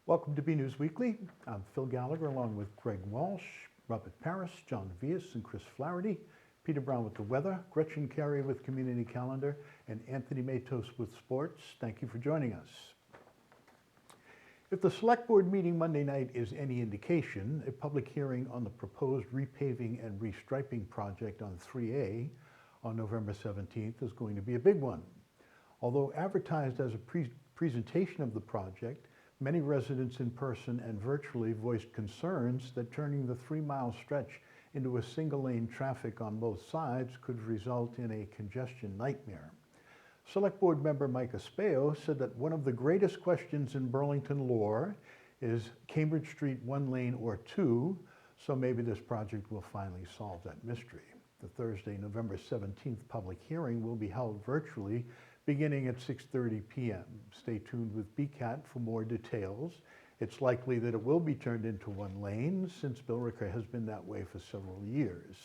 Welcome to BNEWS Weekly. I'm Phil Gallagher along with Greg Walsh, Robert Paris, John Vias, and Chris Flaherty, Peter Brown with the weather, Gretchen Carey with Community Calendar, and Anthony Matos with sports. Thank you for joining us. If the Select Board meeting Monday night is any indication, a public hearing on the proposed repaving and restriping project on 3A on November 17th is going to be a big one. Although advertised as a presentation of the project, many residents in person and virtually voiced concerns that turning the 3-mile stretch into a single-lane traffic on both sides could result in a congestion nightmare. Select Board member Mike Espeo said that one of the greatest questions in Burlington lore is Cambridge Street 1 lane or 2, so maybe this project will finally solve that mystery. The Thursday, November 17th public hearing will be held virtually beginning at 6:30 p.m. Stay tuned with BCAT for more details. It's likely that it will be turned into 1 lane since Billerica has been that way for several years.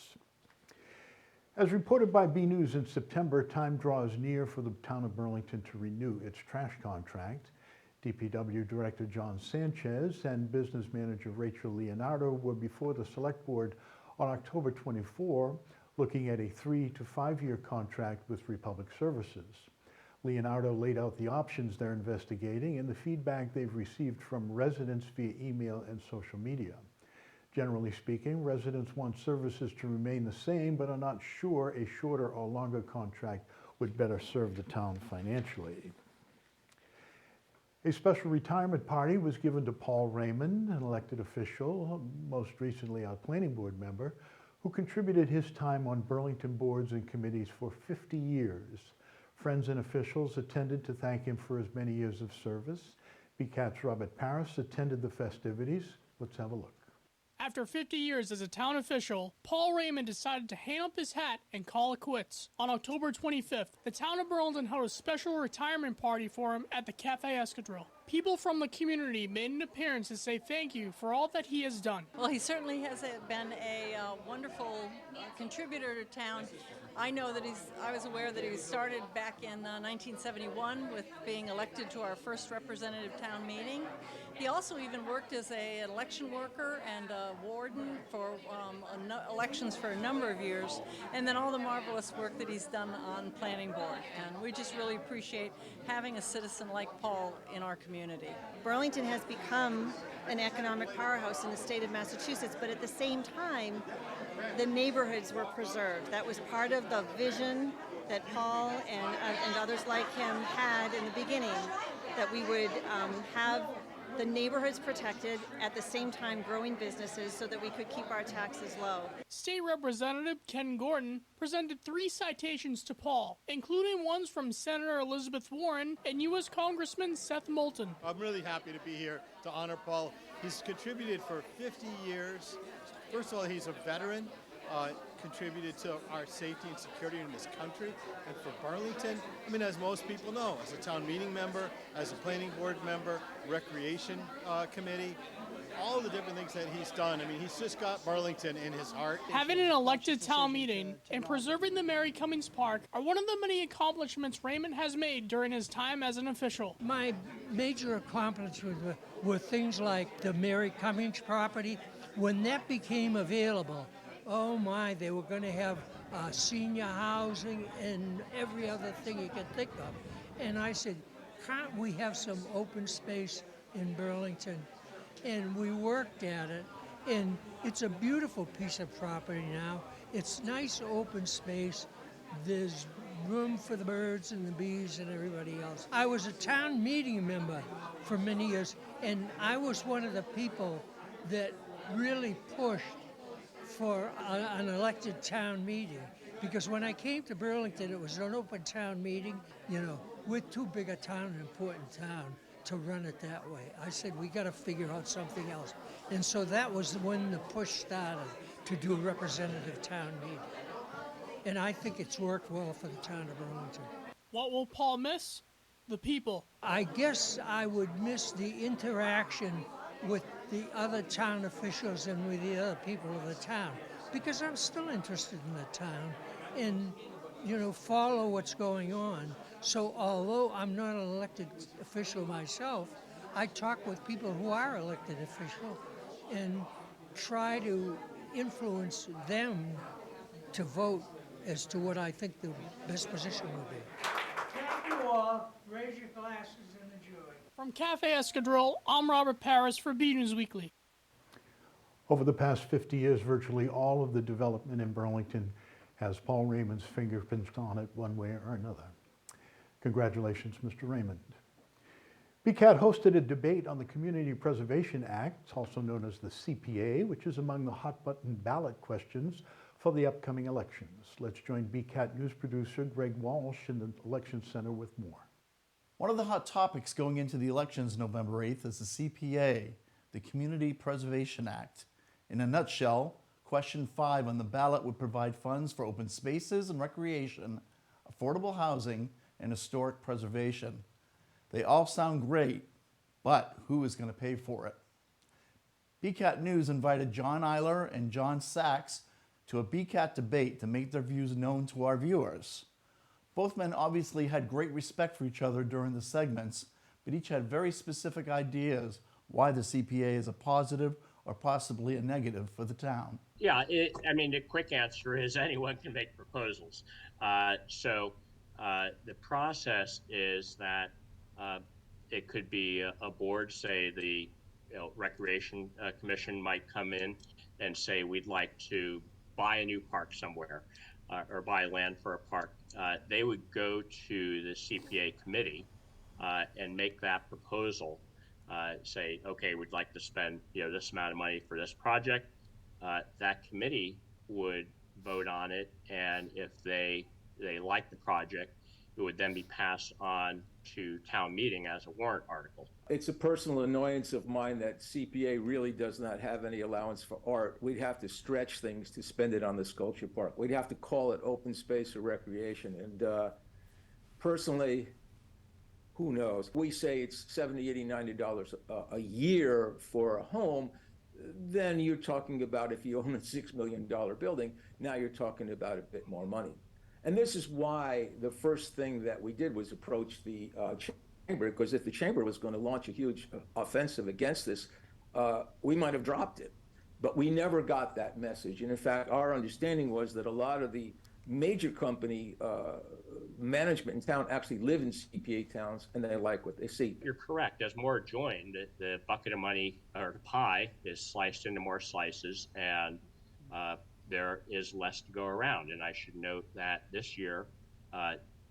As reported by BNews in September, time draws near for the town of Burlington to renew its trash contract. DPW Director John Sanchez and Business Manager Rachel Leonardo were before the Select Board on October 24, looking at a 3 to 5 year contract with Republic Services. Leonardo laid out the options they're investigating and the feedback they've received from residents via email and social media. Generally speaking, residents want services to remain the same, but are not sure a shorter or longer contract would better serve the town financially. A special retirement party was given to Paul Raymond, an elected official, most recently our planning board member, who contributed his time on Burlington boards and committees for 50 years. Friends and officials attended to thank him for his many years of service. BCAT's Robert Paris attended the festivities. Let's have a look. After 50 years as a town official, Paul Raymond decided to hang up his hat and call it quits. On October 25th, the town of Burlington held a special retirement party for him at the Cafe Escadrille. People from the community made an appearance to say thank you for all that he has done. Well, he certainly has been a wonderful contributor to town. I know that I was aware that he started back in 1971 with being elected to our first representative town meeting. He also even worked as an election worker and a warden for elections for a number of years, and then all the marvelous work that he's done on planning board. And we just really appreciate having a citizen like Paul in our community. Burlington has become an economic powerhouse in the state of Massachusetts, but at the same time, the neighborhoods were preserved. That was part of the vision that Paul and others like him had in the beginning, that we would have the neighborhoods protected, at the same time growing businesses so that we could keep our taxes low. State Representative Ken Gordon presented 3 citations to Paul, including ones from Senator Elizabeth Warren and U.S. Congressman Seth Moulton. I'm really happy to be here to honor Paul. He's contributed for 50 years. First of all, he's a veteran. Contributed to our safety and security in this country and for Burlington. I mean, as most people know, as a town meeting member, as a planning board member, recreation committee, all the different things that he's done. I mean, he's just got Burlington in his heart. Having an elected town meeting and preserving the Mary Cummings Park are one of the many accomplishments Raymond has made during his time as an official. My major accomplishments were things like the Mary Cummings property. When that became available, oh my, they were going to have senior housing and every other thing you could think of. And I said, can't we have some open space in Burlington? And we worked at it, and it's a beautiful piece of property now. It's nice open space. There's room for the birds and the bees and everybody else. I was a town meeting member for many years, and I was one of the people that really pushed for an elected town meeting, because when I came to Burlington, it was an open town meeting. You know, we're too big a town, an important town, to run it that way. I said, we got to figure out something else. And so that was when the push started to do a representative town meeting. And I think it's worked well for the town of Burlington. What will Paul miss? The people. I guess I would miss the interaction with the other town officials and with the other people of the town, because I'm still interested in the town and, you know, follow what's going on. So although I'm not an elected official myself, I talk with people who are elected officials and try to influence them to vote as to what I think the best position would be. Thank you all. Raise your glasses and enjoy. From Cafe Escadrille, I'm Robert Paris for BNEWS Weekly. Over the past 50 years, virtually all of the development in Burlington has Paul Raymond's fingerprints on it one way or another. Congratulations, Mr. Raymond. BCAT hosted a debate on the Community Preservation Act, also known as the CPA, which is among the hot-button ballot questions for the upcoming elections. Let's join BCAT news producer Greg Walsh in the Election Center with more. One of the hot topics going into the elections November 8th is the CPA, the Community Preservation Act. In a nutshell, question 5 on the ballot would provide funds for open spaces and recreation, affordable housing, and historic preservation. They all sound great, but who is going to pay for it? BCAT News invited John Eiler and John Sachs to a BCAT debate to make their views known to our viewers. Both men obviously had great respect for each other during the segments, but each had very specific ideas why the CPA is a positive or possibly a negative for the town. Yeah, the quick answer is anyone can make proposals. The process is that it could be a board, say the Recreation Commission might come in and say we'd like to buy a new park somewhere or buy land for a park. They would go to the CPA committee and make that proposal. Say, okay, we'd like to spend this amount of money for this project. That committee would vote on it, and if they like the project, it would then be passed on to town meeting as a warrant article. It's a personal annoyance of mine that CPA really does not have any allowance for art. We'd have to stretch things to spend it on the sculpture park. We'd have to call it open space or recreation. And personally, who knows? We say it's $70, $80, $90 a year for a home. Then you're talking about, if you own a $6 million building, now you're talking about a bit more money. And this is why the first thing that we did was approach the chamber, because if the chamber was going to launch a huge offensive against this, we might have dropped it. But we never got that message. And in fact, our understanding was that a lot of the major company management in town actually live in CPA towns, and they like what they see. You're correct. As more join, the bucket of money or the pie is sliced into more slices, and there is less to go around. And I should note that this year,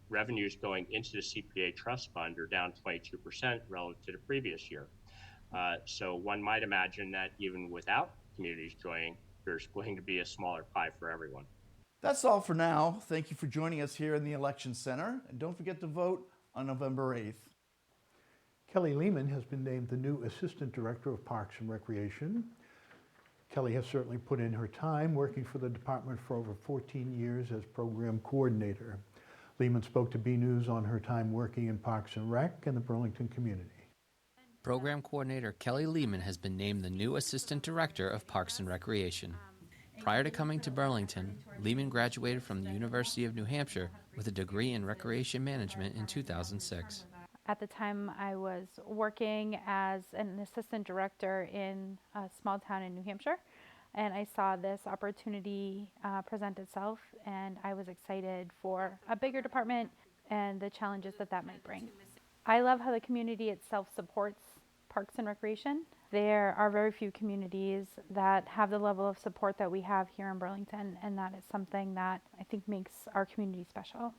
revenues going into the CPA trust fund are down 22% relative to the previous year. So one might imagine that even without communities joining, there's going to be a smaller pie for everyone. That's all for now. Thank you for joining us here in the Election Center, and don't forget to vote on November 8th. Kelly Lehman has been named the new Assistant Director of Parks and Recreation. Kelly has certainly put in her time working for the department for over 14 years as program coordinator. Lehman spoke to BNews on her time working in Parks and Rec and the Burlington community. Program coordinator Kelly Lehman has been named the new Assistant Director of Parks and Recreation. Prior to coming to Burlington, Lehman graduated from the University of New Hampshire with a degree in Recreation Management in 2006. At the time, I was working as an assistant director in a small town in New Hampshire, and I saw this opportunity present itself, and I was excited for a bigger department and the challenges that might bring. I love how the community itself supports Parks and Recreation. There are very few communities that have the level of support that we have here in Burlington, and that is something that I think makes our community special.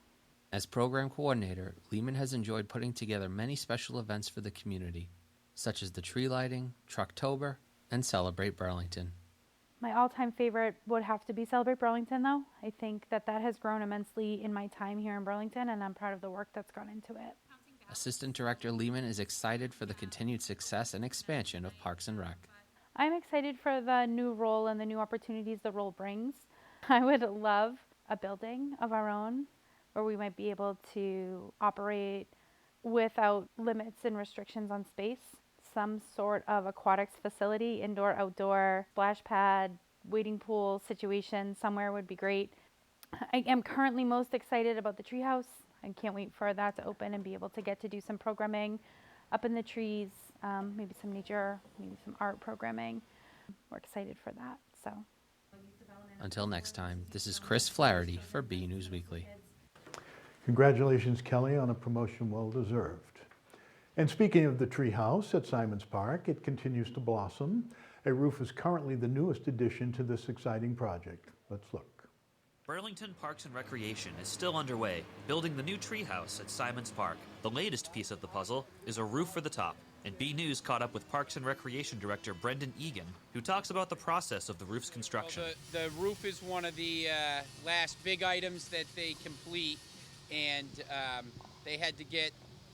As program coordinator, Lehman has enjoyed putting together many special events for the community, such as the tree lighting, Trucktober, and Celebrate Burlington. My all-time favorite would have to be Celebrate Burlington, though. I think that has grown immensely in my time here in Burlington, and I'm proud of the work that's gone into it. Assistant Director Lehman is excited for the continued success and expansion of Parks and Rec. I'm excited for the new role and the new opportunities the role brings. I would love a building of our own where we might be able to operate without limits and restrictions on space. Some sort of aquatics facility, indoor, outdoor, splash pad, wading pool situation somewhere would be great. I am currently most excited about the Treehouse. I can't wait for that to open and be able to get to do some programming up in the trees, maybe some nature, maybe some art programming. We're excited for that. So, Until next time, this is Chris Flaherty for BNEWS Weekly. Congratulations, Kelly, on a promotion well deserved. And speaking of the Treehouse at Simons Park, it continues to blossom. A roof is currently the newest addition to this exciting project. Let's look. Burlington Parks and Recreation is still underway, building the new treehouse at Simons Park. The latest piece of the puzzle is a roof for the top, and B News caught up with Parks and Recreation Director Brendan Egan, who talks about the process of the roof's construction. Well, the roof is one of the last big items that they complete, and they had to get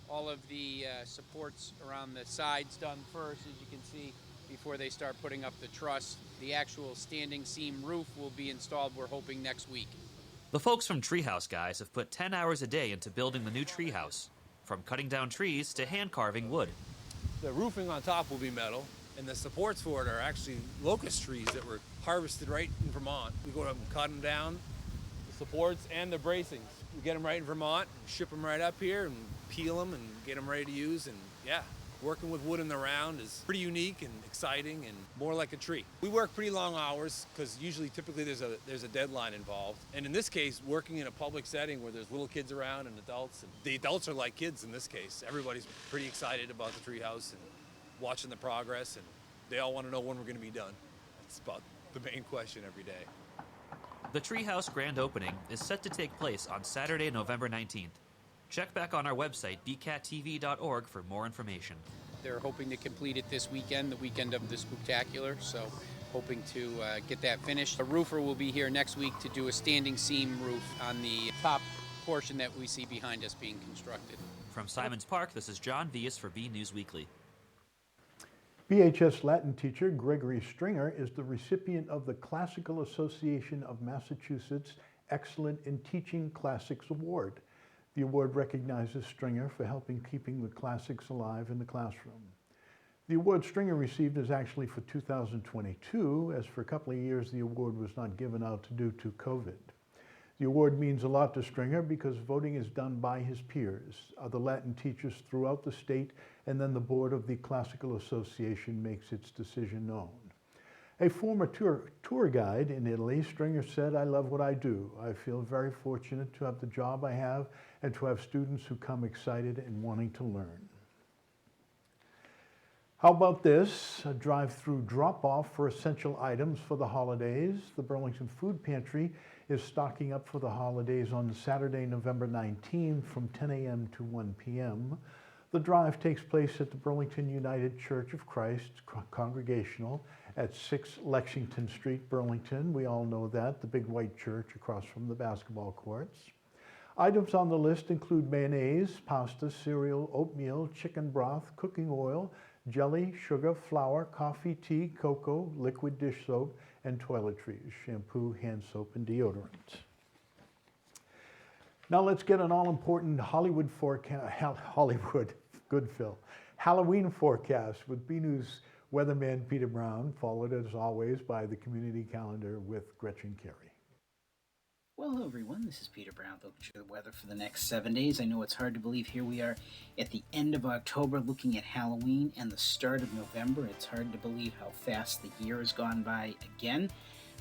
all of the supports around the sides done first, as you can see, before they start putting up the truss. The actual standing seam roof will be installed, we're hoping, next week. The folks from Treehouse Guys have put 10 hours a day into building the new treehouse, from cutting down trees to hand carving wood. The roofing on top will be metal, and the supports for it are actually locust trees that were harvested right in Vermont. We go up and cut them down, the supports and the bracings. We get them right in Vermont, ship them right up here, and peel them and get them ready to use. And yeah, working with wood in the round is pretty unique and exciting and more like a tree. We work pretty long hours because typically there's a deadline involved. And in this case, working in a public setting where there's little kids around and adults, and the adults are like kids in this case. Everybody's pretty excited about the treehouse and watching the progress, and they all want to know when we're going to be done. That's about the main question every day. The treehouse grand opening is set to take place on Saturday, November 19th. Check back on our website, bcattv.org, for more information. They're hoping to complete it this weekend, the weekend of the Spooktacular, so hoping to get that finished. A roofer will be here next week to do a standing seam roof on the top portion that we see behind us being constructed. From Simons Park, this is John Vias for BNEWS Weekly. BHS Latin teacher Gregory Stringer is the recipient of the Classical Association of Massachusetts Excellent in Teaching Classics Award. The award recognizes Stringer for helping keeping the classics alive in the classroom. The award Stringer received is actually for 2022, as for a couple of years the award was not given out due to COVID. The award means a lot to Stringer because voting is done by his peers, other Latin teachers throughout the state, and then the board of the Classical Association makes its decision known. A former tour guide in Italy, Stringer said, "I love what I do. I feel very fortunate to have the job I have and to have students who come excited and wanting to learn." How about this? A drive-through drop-off for essential items for the holidays. The Burlington Food Pantry is stocking up for the holidays on Saturday, November 19th from 10 a.m. to 1 p.m. The drive takes place at the Burlington United Church of Christ Congregational at 6 Lexington Street, Burlington. We all know that, the big white church across from the basketball courts. Items on the list include mayonnaise, pasta, cereal, oatmeal, chicken broth, cooking oil, jelly, sugar, flour, coffee, tea, cocoa, liquid dish soap, and toiletries, shampoo, hand soap, and deodorant. Now let's get an all-important Halloween forecast with BNews weatherman Peter Brown, followed as always by the community calendar with Gretchen Carey. Well, hello everyone, this is Peter Brown, looking at the weather for the next 7 days. I know it's hard to believe here we are at the end of October looking at Halloween and the start of November. It's hard to believe how fast the year has gone by again.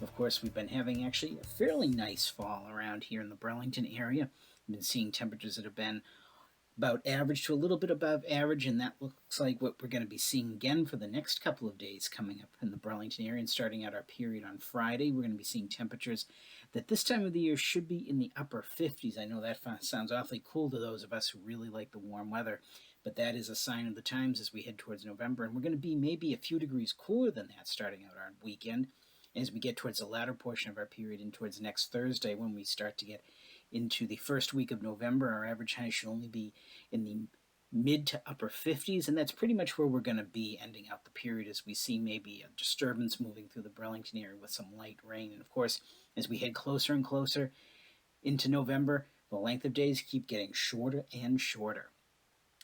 Of course, we've been having actually a fairly nice fall around here in the Burlington area. We've been seeing temperatures that have been about average to a little bit above average, and that looks like what we're going to be seeing again for the next couple of days coming up in the Burlington area. And starting out our period on Friday, we're going to be seeing temperatures that this time of the year should be in the upper 50s. I know that sounds awfully cool to those of us who really like the warm weather, but that is a sign of the times as we head towards November. And we're going to be maybe a few degrees cooler than that starting out our weekend as we get towards the latter portion of our period and towards next Thursday when we start to get into the first week of November. Our average high should only be in the mid to upper 50s, and that's pretty much where we're going to be ending out the period as we see maybe a disturbance moving through the Burlington area with some light rain. And of course, as we head closer and closer into November, the length of days keep getting shorter and shorter.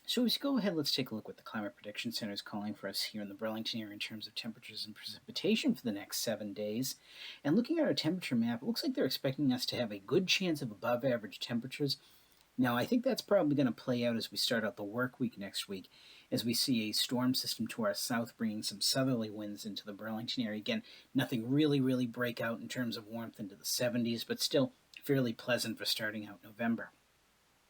So as we go ahead, let's take a look what the Climate Prediction Center is calling for us here in the Burlington area in terms of temperatures and precipitation for the next 7 days. And looking at our temperature map, it looks like they're expecting us to have a good chance of above average temperatures. Now, I think that's probably going to play out as we start out the work week next week, as we see a storm system to our south bringing some southerly winds into the Burlington area. Again, nothing really break out in terms of warmth into the 70s, but still fairly pleasant for starting out November.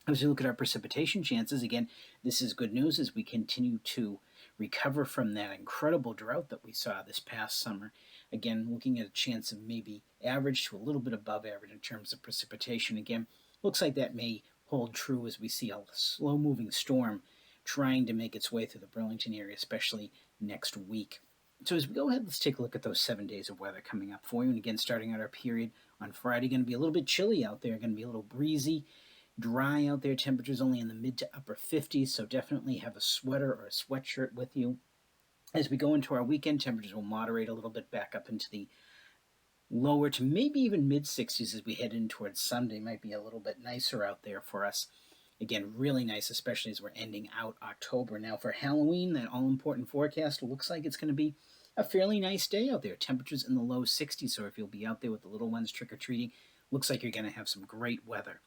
As we look at our precipitation chances, again, this is good news as we continue to recover from that incredible drought that we saw this past summer. Again, looking at a chance of maybe average to a little bit above average in terms of precipitation. Again, looks like that may hold true as we see a slow-moving storm trying to make its way through the Burlington area, especially next week. So as we go ahead, let's take a look at those 7 days of weather coming up for you. And again, starting out our period on Friday, going to be a little bit chilly out there, going to be a little breezy, dry out there. Temperatures only in the mid to upper 50s, so definitely have a sweater or a sweatshirt with you. As we go into our weekend, temperatures will moderate a little bit back up into the lower to maybe even mid 60s as we head in towards Sunday. Might be a little bit nicer out there for us. Again, really nice, especially as we're ending out October. Now for Halloween, that all-important forecast looks like it's going to be a fairly nice day out there. Temperatures in the low 60s, so if you'll be out there with the little ones trick-or-treating, looks like you're going to have some great weather.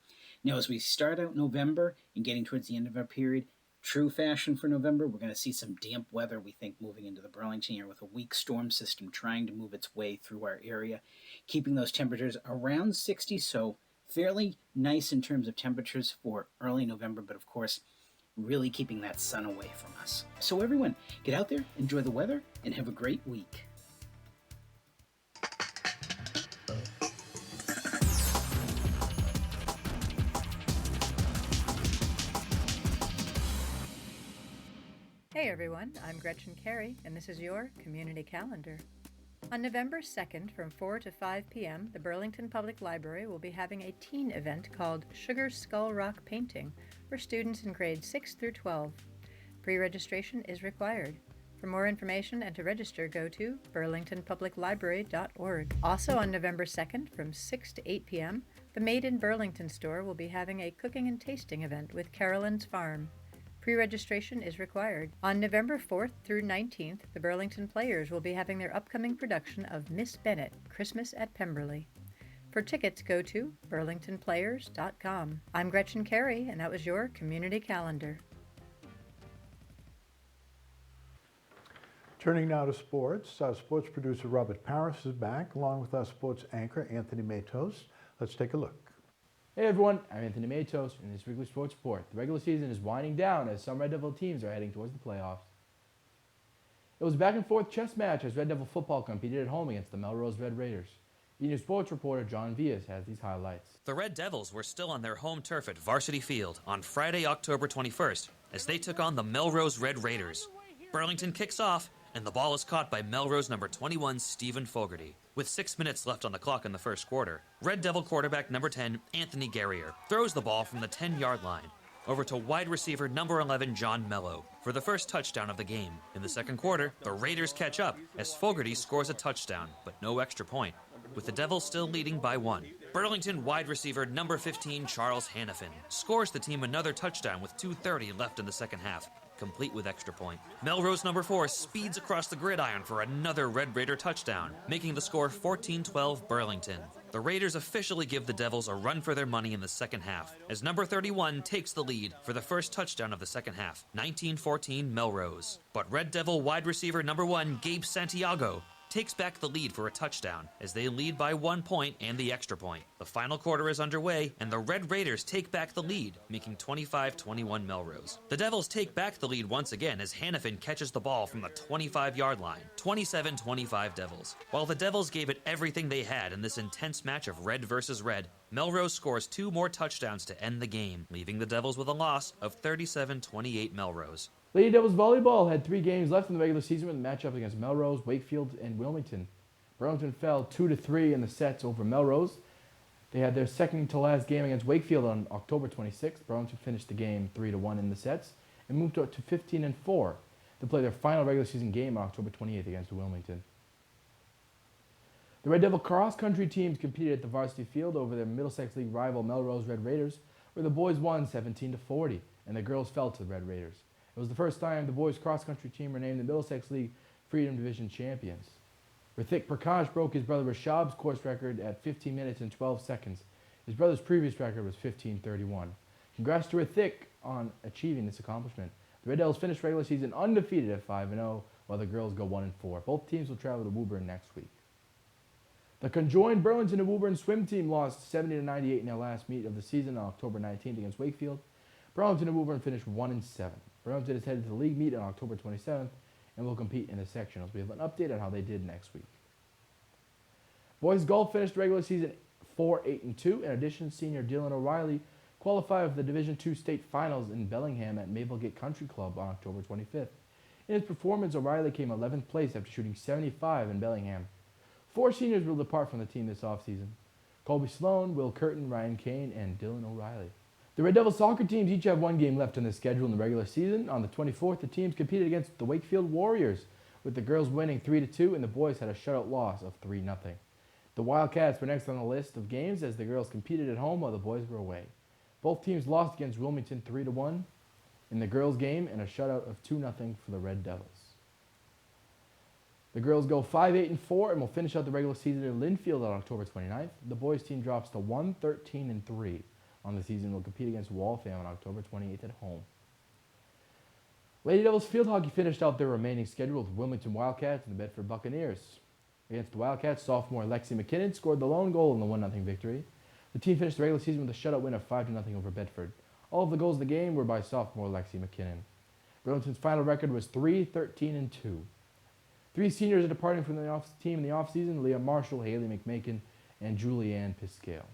Now, as we start out November and getting towards the end of our period, true fashion for November, we're going to see some damp weather, we think, moving into the Burlington area with a weak storm system trying to move its way through our area, keeping those temperatures around 60, so fairly nice in terms of temperatures for early November, but of course, really keeping that sun away from us. So everyone, get out there, enjoy the weather, and have a great week. Hey everyone, I'm Gretchen Carey, and this is your Community Calendar. On November 2nd from 4 to 5 p.m., the Burlington Public Library will be having a teen event called Sugar Skull Rock Painting for students in grades 6 through 12. Pre-registration is required. For more information and to register, go to burlingtonpubliclibrary.org. Also on November 2nd from 6 to 8 p.m., the Made in Burlington store will be having a cooking and tasting event with Carolyn's Farm. Pre-registration is required. On November 4th through 19th, the Burlington Players will be having their upcoming production of Miss Bennet, Christmas at Pemberley. For tickets, go to burlingtonplayers.com. I'm Gretchen Carey, and that was your Community Calendar. Turning now to sports. Sports producer Robert Paris is back, along with our sports anchor Anthony Matos. Let's take a look. Hey everyone, I'm Anthony Matos in this weekly sports report. The regular season is winding down as some Red Devil teams are heading towards the playoffs. It was a back-and-forth chess match as Red Devil football competed at home against the Melrose Red Raiders. BNEWS sports reporter John Villas has these highlights. The Red Devils were still on their home turf at Varsity Field on Friday, October 21st, as they took on the Melrose Red Raiders. Burlington kicks off, and the ball is caught by Melrose number 21, Stephen Fogarty. With 6 minutes left on the clock in the first quarter, Red Devil quarterback number 10, Anthony Guerrier, throws the ball from the 10-yard line over to wide receiver number 11, John Mello, for the first touchdown of the game. In the second quarter, the Raiders catch up as Fogarty scores a touchdown, but no extra point, with the Devils still leading by 1. Burlington wide receiver number 15, Charles Hannafin, scores the team another touchdown with 2:30 left in the second half, complete with extra point. Melrose number 4 speeds across the gridiron for another Red Raider touchdown, making the score 14-12 Burlington. The Raiders officially give the Devils a run for their money in the second half, as number 31 takes the lead for the first touchdown of the second half, 19-14 Melrose. But Red Devil wide receiver number 1, Gabe Santiago, takes back the lead for a touchdown as they lead by 1 point and the extra point. The final quarter is underway, and the Red Raiders take back the lead, making 25-21 Melrose. The Devils take back the lead once again as Hannafin catches the ball from the 25-yard line, 27-25 Devils. While the Devils gave it everything they had in this intense match of red versus red, Melrose scores 2 more touchdowns to end the game, leaving the Devils with a loss of 37-28 Melrose. Lady Devils volleyball had 3 games left in the regular season with a matchup against Melrose, Wakefield, and Wilmington. Burlington fell 2-3 in the sets over Melrose. They had their second to last game against Wakefield on October 26th. Burlington finished the game 3-1 in the sets and moved up to 15-4 to play their final regular season game on October 28th against Wilmington. The Red Devil cross-country teams competed at the Varsity Field over their Middlesex League rival Melrose Red Raiders, where the boys won 17-40 and the girls fell to the Red Raiders. It was the first time the boys' cross-country team were named the Middlesex League Freedom Division champions. Rithik Prakash broke his brother Rishabh's course record at 15 minutes and 12 seconds. His brother's previous record was 15:31. Congrats to Rithik on achieving this accomplishment. The Red Devils finished regular season undefeated at 5-0, while the girls go 1-4. Both teams will travel to Woburn next week. The conjoined Burlington and Woburn swim team lost 70-98 in their last meet of the season on October 19th against Wakefield. Burlington and Woburn finished 1-7. Burlington is headed to the league meet on October 27th and will compete in the sectionals. We have an update on how they did next week. Boys golf finished the regular season 4-8-2. In addition, senior Dylan O'Reilly qualified for the Division II state finals in Bellingham at Maplegate Country Club on October 25th. In his performance, O'Reilly came 11th place after shooting 75 in Bellingham. 4 seniors will depart from the team this offseason: Colby Sloan, Will Curtin, Ryan Kane, and Dylan O'Reilly. The Red Devils soccer teams each have one game left on the schedule in the regular season. On the 24th, the teams competed against the Wakefield Warriors, with the girls winning 3-2 and the boys had a shutout loss of 3-0. The Wildcats were next on the list of games as the girls competed at home while the boys were away. Both teams lost against Wilmington 3-1 in the girls' game and a shutout of 2-0 for the Red Devils. The girls go 5-8-4 and will finish out the regular season in Linfield on October 29th. The boys' team drops to 1-13-3 on the season and will compete against Waltham on October 28th at home. Lady Devils field hockey finished out their remaining schedule with Wilmington Wildcats and the Bedford Buccaneers. Against the Wildcats, sophomore Lexi McKinnon scored the lone goal in the 1-0 victory. The team finished the regular season with a shutout win of 5-0 over Bedford. All of the goals of the game were by sophomore Lexi McKinnon. Burlington's final record was 3-13-2. 3 seniors are departing from the team in the offseason: Leah Marshall, Haley McMakin, and Julianne Piscale.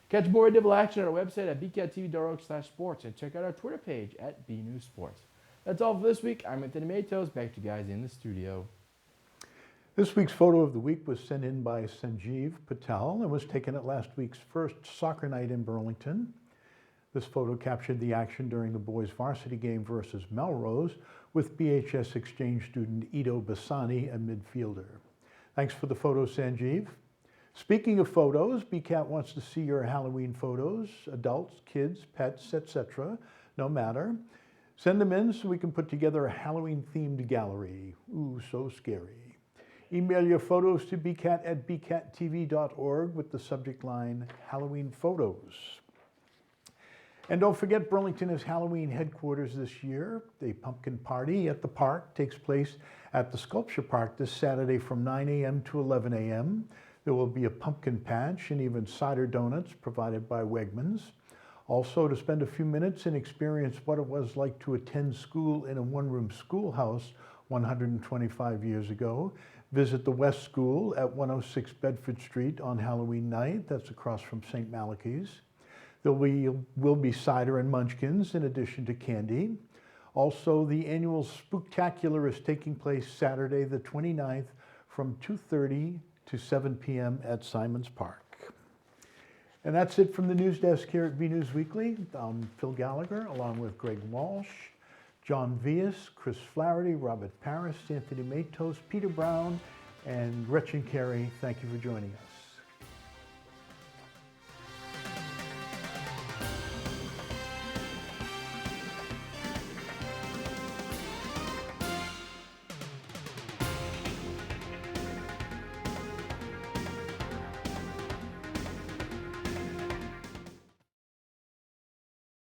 Catch more Red Devil action at our website at bcattv.org/sports and check out our Twitter page at BNewsSports. That's all for this week. I'm Anthony Matos. Back to you guys in the studio. This week's photo of the week was sent in by Sanjeev Patel and was taken at last week's first soccer night in Burlington. This photo captured the action during the boys' varsity game versus Melrose with BHS exchange student Ido Bassani, a midfielder. Thanks for the photo, Sanjeev. Speaking of photos, BCAT wants to see your Halloween photos, adults, kids, pets, etc., no matter. Send them in so we can put together a Halloween-themed gallery. Ooh, so scary. Email your photos to bcat@bcattv.org with the subject line Halloween Photos. And don't forget, Burlington is Halloween headquarters this year. A pumpkin party at the park takes place at the Sculpture Park this Saturday from 9 a.m. to 11 a.m. There will be a pumpkin patch and even cider donuts provided by Wegmans. Also, to spend a few minutes and experience what it was like to attend school in a one-room schoolhouse 125 years ago, visit the West School at 106 Bedford Street on Halloween night. That's across from St. Malachy's. There will be cider and munchkins in addition to candy. Also, the annual Spooktacular is taking place Saturday the 29th from 2:30 to 7 p.m. at Simons Park. And that's it from the news desk here at BNEWS Weekly. I'm Phil Gallagher, along with Greg Walsh, John Vias, Chris Flaherty, Robert Paris, Anthony Matos, Peter Brown, and Gretchen Carey. Thank you for joining us.